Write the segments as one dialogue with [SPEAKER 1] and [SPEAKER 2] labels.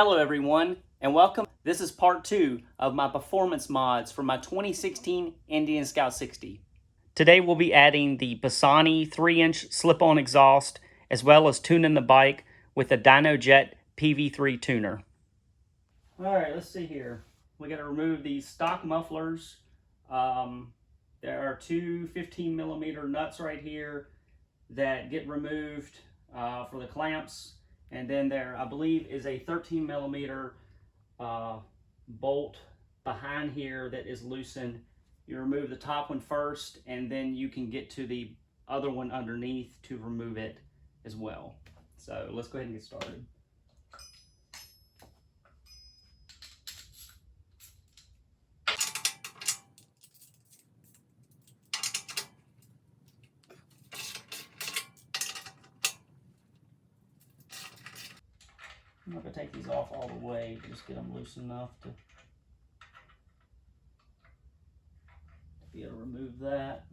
[SPEAKER 1] Hello everyone and welcome. This is part 2 of my performance mods for my 2016 Indian Scout 60. Today we'll be adding the Bassani 3-inch slip-on exhaust as well as tuning the bike with the DynoJet PV3 tuner. Alright, let's see here. We got to remove these stock mufflers. There are two 15mm nuts right here that get removed for the clamps. And then there, I believe, is a 13mm bolt behind here that is loosened. You remove the top one first, and then you can get to the other one underneath to remove it as well. So let's go ahead and get started. I'm not going to take these off all the way, just get them loose enough to be able to remove that.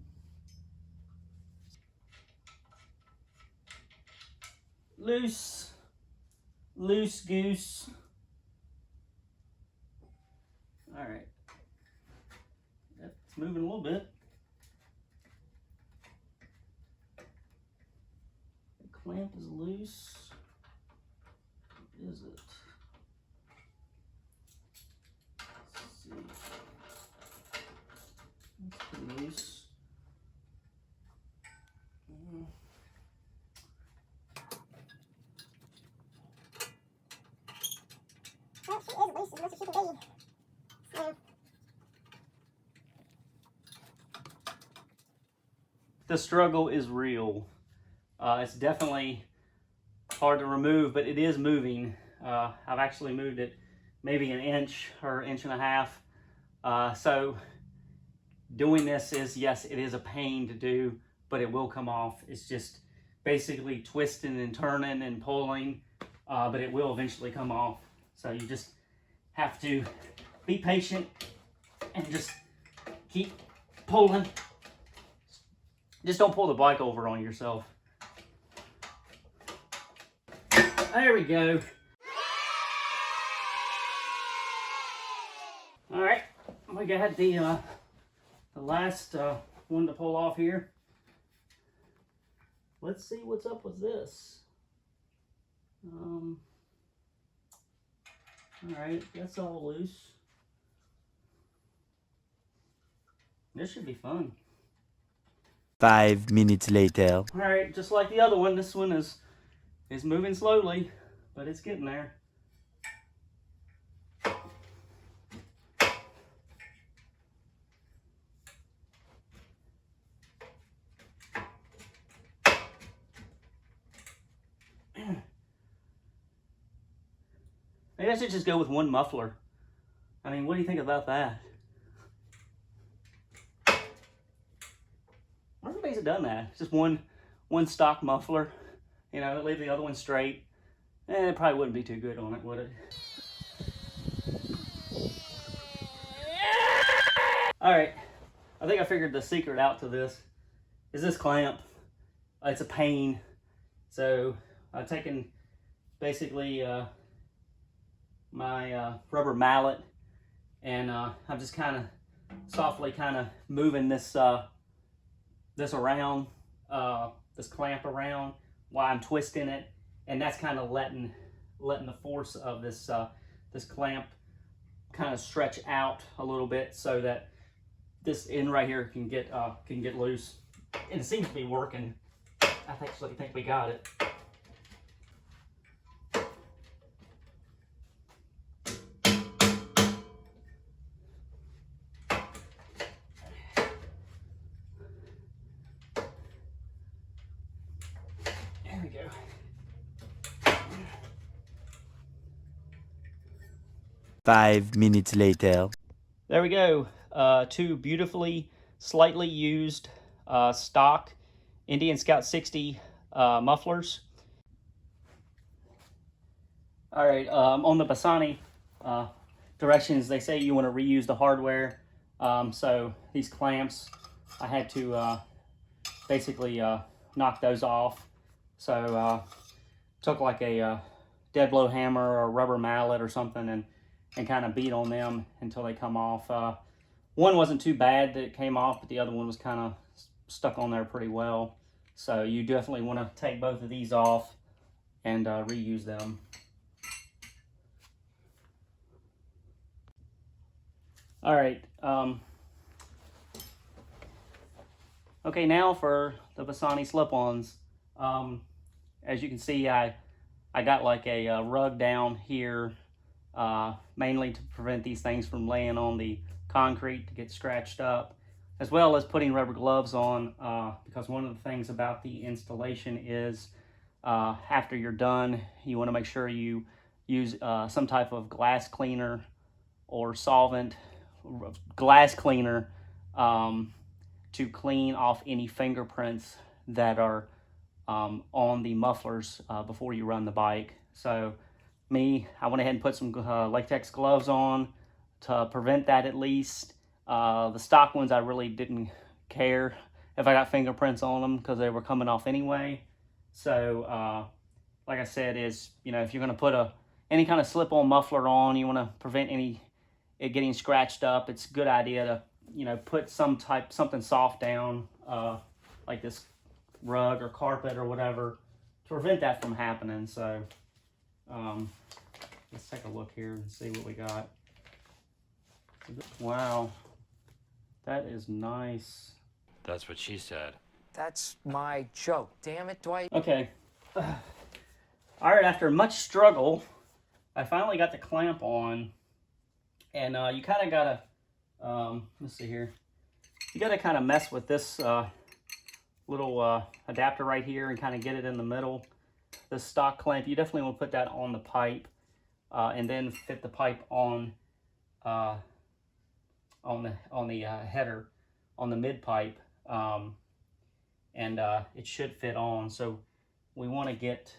[SPEAKER 1] Loose goose. All right, it's moving a little bit. The clamp is loose. Is it? Let's see. It's pretty loose.
[SPEAKER 2] Well, she is loose as much as she can be.
[SPEAKER 1] The struggle is real. It's definitely hard to remove, but it is moving. I've actually moved it maybe an inch or inch and a half. So doing this is, yes, it is a pain to do, but it will come off. It's just basically twisting and turning and pulling, but it will eventually come off. So you just have to be patient and just keep pulling. Just don't pull the bike over on yourself. There we go. All right, we got the last one to pull off here. Let's see what's up with this. All right, that's all loose. This should be fun.
[SPEAKER 3] 5 minutes later.
[SPEAKER 1] All right, just like the other one, this one is moving slowly, but it's getting there. Maybe I should just go with one muffler. I mean, what do you think about that? I wonder if they've done that. It's just one stock muffler. You know, leave the other one straight. It probably wouldn't be too good on it, would it? All right, I think I figured the secret out to this is this clamp. It's a pain. So I've taken basically my rubber mallet, and I'm just kind of softly moving this this around, this clamp around while I'm twisting it, and that's kind of letting the force of this this clamp kind of stretch out a little bit so that this end right here can get loose. And it seems to be working. I think we got it. There we go.
[SPEAKER 3] Five minutes later.
[SPEAKER 1] There we go. Two beautifully, slightly used stock Indian Scout 60 mufflers. All right, on the Bassani directions, they say you want to reuse the hardware. So these clamps, I had to basically knock those off. So took like a dead blow hammer or a rubber mallet or something and kind of beat on them until they come off. One wasn't too bad that it came off, but the other one was kind of stuck on there pretty well. So you definitely want to take both of these off and reuse them. All right. Okay, now for the Bassani slip-ons. As you can see, I got like a rug down here, mainly to prevent these things from laying on the concrete to get scratched up, as well as putting rubber gloves on, because one of the things about the installation is after you're done, you want to make sure you use some type of glass cleaner or solvent, glass cleaner, to clean off any fingerprints that are on the mufflers before you run the bike. So I went ahead and put some latex gloves on to prevent that at least. The stock ones, I really didn't care if I got fingerprints on them because they were coming off anyway. So like I said, if you're going to put any kind of slip-on muffler on, you want to prevent it getting scratched up. It's a good idea to put something soft down, like this rug or carpet or whatever, to prevent that from happening. So let's take a look here and see what we got. Wow, that is nice.
[SPEAKER 4] That's what she said.
[SPEAKER 5] That's my joke. Damn it, Dwight.
[SPEAKER 1] Okay. All right, after much struggle, I finally got the clamp on. And you kind of got to, let's see here. You got to kind of mess with this little adapter right here and kind of get it in the middle. The stock clamp, you definitely want to put that on the pipe and then fit the pipe on the header, on the mid pipe, and it should fit on. So we want to get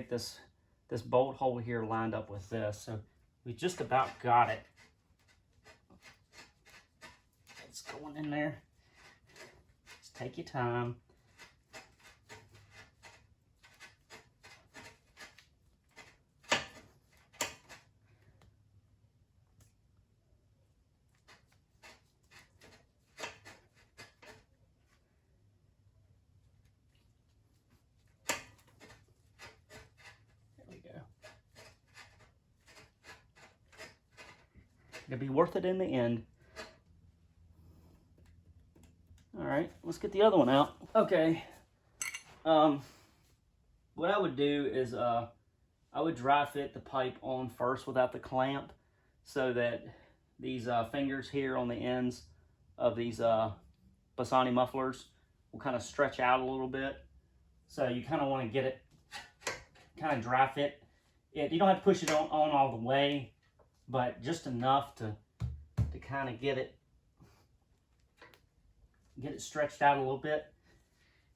[SPEAKER 1] this bolt hole here lined up with this. So we just about got it. It's going in there. Just take your time. It'll be worth it in the end. All right, let's get the other one out. Okay. What I would do is I would dry fit the pipe on first without the clamp, so that these fingers here on the ends of these Bassani mufflers will kind of stretch out a little bit. So you kind of want to get it kind of dry fit. You don't have to push it on all the way, but just enough to kind of get it stretched out a little bit,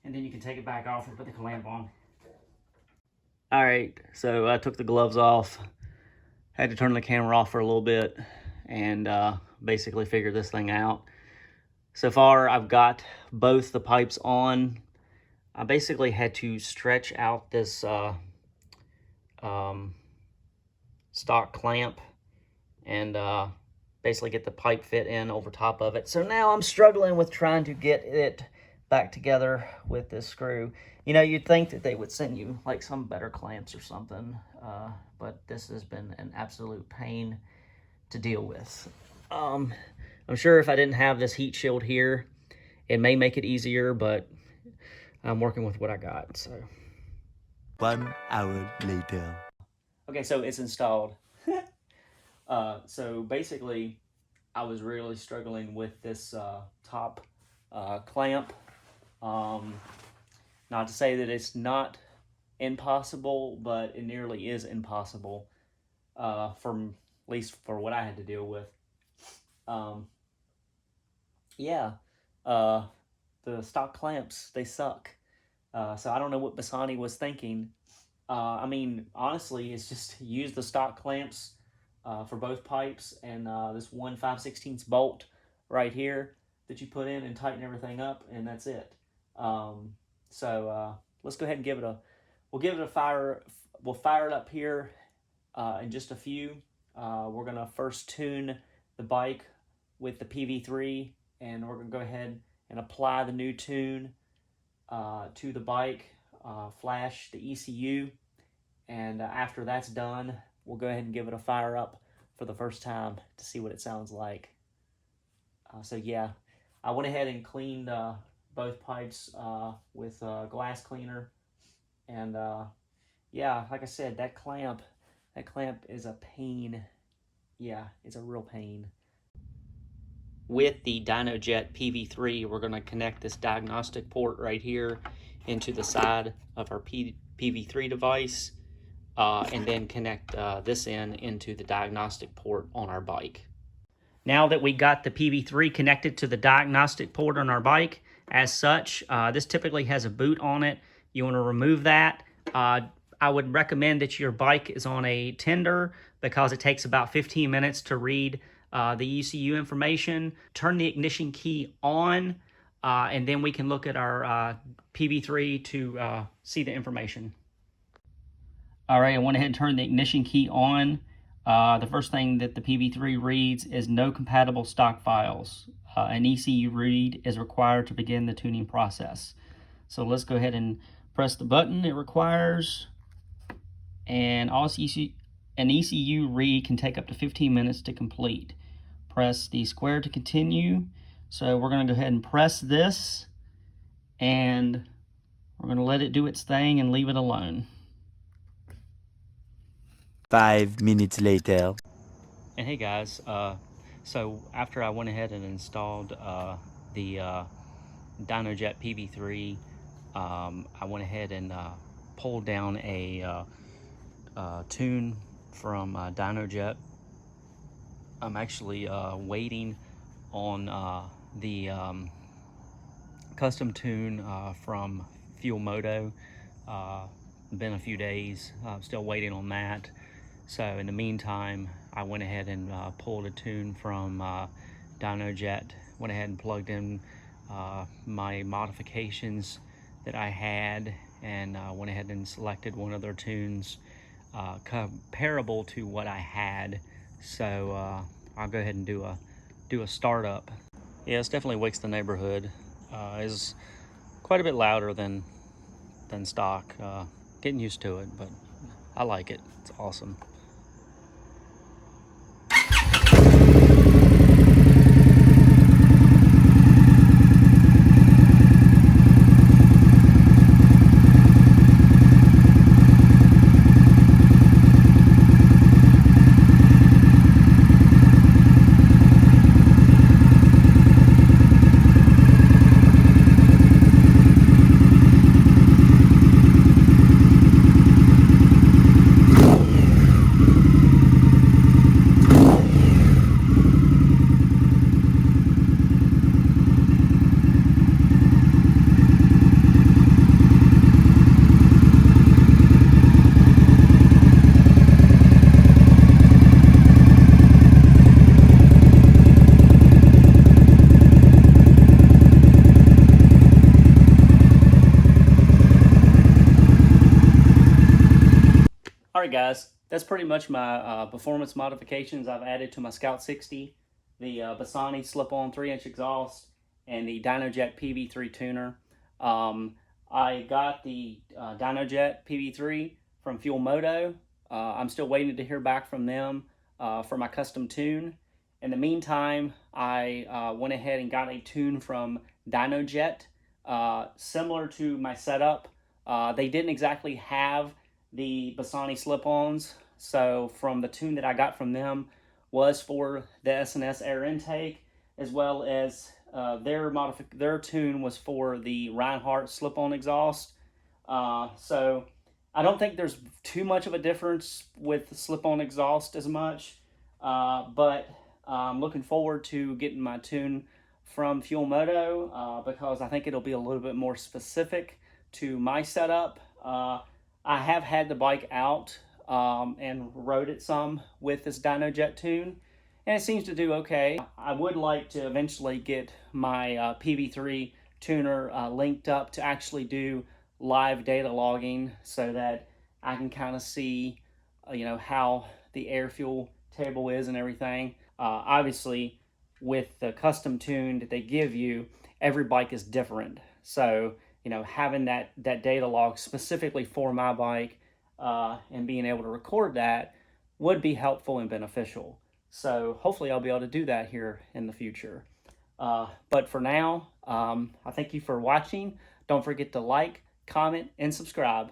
[SPEAKER 1] and then you can take it back off and put the clamp on. All right, so I took the gloves off, had to turn the camera off for a little bit, and basically figure this thing out. So far, I've got both the pipes on. I basically had to stretch out this stock clamp and basically get the pipe fit in over top of it. So now I'm struggling with trying to get it back together with this screw. You'd think that they would send you like some better clamps or something, but this has been an absolute pain to deal with. I'm sure if I didn't have this heat shield here, it may make it easier, but I'm working with what I got. So
[SPEAKER 3] 1 hour later.
[SPEAKER 1] Okay, so it's installed. So basically, I was really struggling with this top clamp. Not to say that it's not impossible, but it nearly is impossible, at least for what I had to deal with. The stock clamps, they suck. So I don't know what Bassani was thinking. I mean, honestly, it's just use the stock clamps for both pipes and this 1 5/16 bolt right here that you put in and tighten everything up, and that's it. So let's go ahead and give it a we'll give it a fire. We'll fire it up here in just a few. We're gonna first tune the bike with the PV3, and we're gonna go ahead and apply the new tune to the bike, flash the ECU, and after that's done, we'll go ahead and give it a fire up for the first time to see what it sounds like. So yeah, I went ahead and cleaned both pipes with glass cleaner, and yeah, like I said, that clamp is a pain. Yeah, it's a real pain. With the DynoJet PV3, we're going to connect this diagnostic port right here into the side of our PV3 device, and then connect this into the diagnostic port on our bike. Now that we got the PV3 connected to the diagnostic port on our bike, as such, this typically has a boot on it. You want to remove that. I would recommend that your bike is on a tender because it takes about 15 minutes to read the ECU information. Turn the ignition key on, and then we can look at our PV3 to see the information. All right, I went ahead and turned the ignition key on. The first thing that the PV3 reads is no compatible stock files. An ECU read is required to begin the tuning process. So let's go ahead and press the button it requires. And also an ECU read can take up to 15 minutes to complete. Press the square to continue. So we're going to go ahead and press this, and we're going to let it do its thing and leave it alone.
[SPEAKER 3] 5 minutes later.
[SPEAKER 1] And hey guys, so after I went ahead and installed the DynoJet PV3, I went ahead and pulled down a tune from DynoJet. I'm actually waiting on the custom tune from Fuel Moto. Been a few days. I'm still waiting on that. So in the meantime, I went ahead and pulled a tune from DynoJet. Went ahead and plugged in my modifications that I had, and went ahead and selected one of their tunes comparable to what I had. So I'll go ahead and do a startup. Yeah, this definitely wakes the neighborhood. Is quite a bit louder than stock. Getting used to it, but I like it. It's awesome. Alright guys, that's pretty much my performance modifications I've added to my Scout 60. The Bassani slip-on 3-inch exhaust and the DynoJet PV3 tuner. I got the DynoJet PV3 from Fuel Moto. I'm still waiting to hear back from them for my custom tune. In the meantime, I went ahead and got a tune from DynoJet, similar to my setup. They didn't exactly have the Bassani slip-ons, so from the tune that I got from them was for the S&S air intake, as well as their tune was for the Reinhardt slip-on exhaust. So I don't think there's too much of a difference with the slip-on exhaust as much, but I'm looking forward to getting my tune from Fuel Moto because I think it'll be a little bit more specific to my setup. I have had the bike out and rode it some with this DynoJet tune, and it seems to do okay. I would like to eventually get my PV3 tuner linked up to actually do live data logging so that I can kind of see, how the air fuel table is and everything. Obviously, with the custom tune that they give you, every bike is different. So, having that data log specifically for my bike and being able to record that would be helpful and beneficial. So hopefully I'll be able to do that here in the future. But for now, I thank you for watching. Don't forget to like, comment, and subscribe.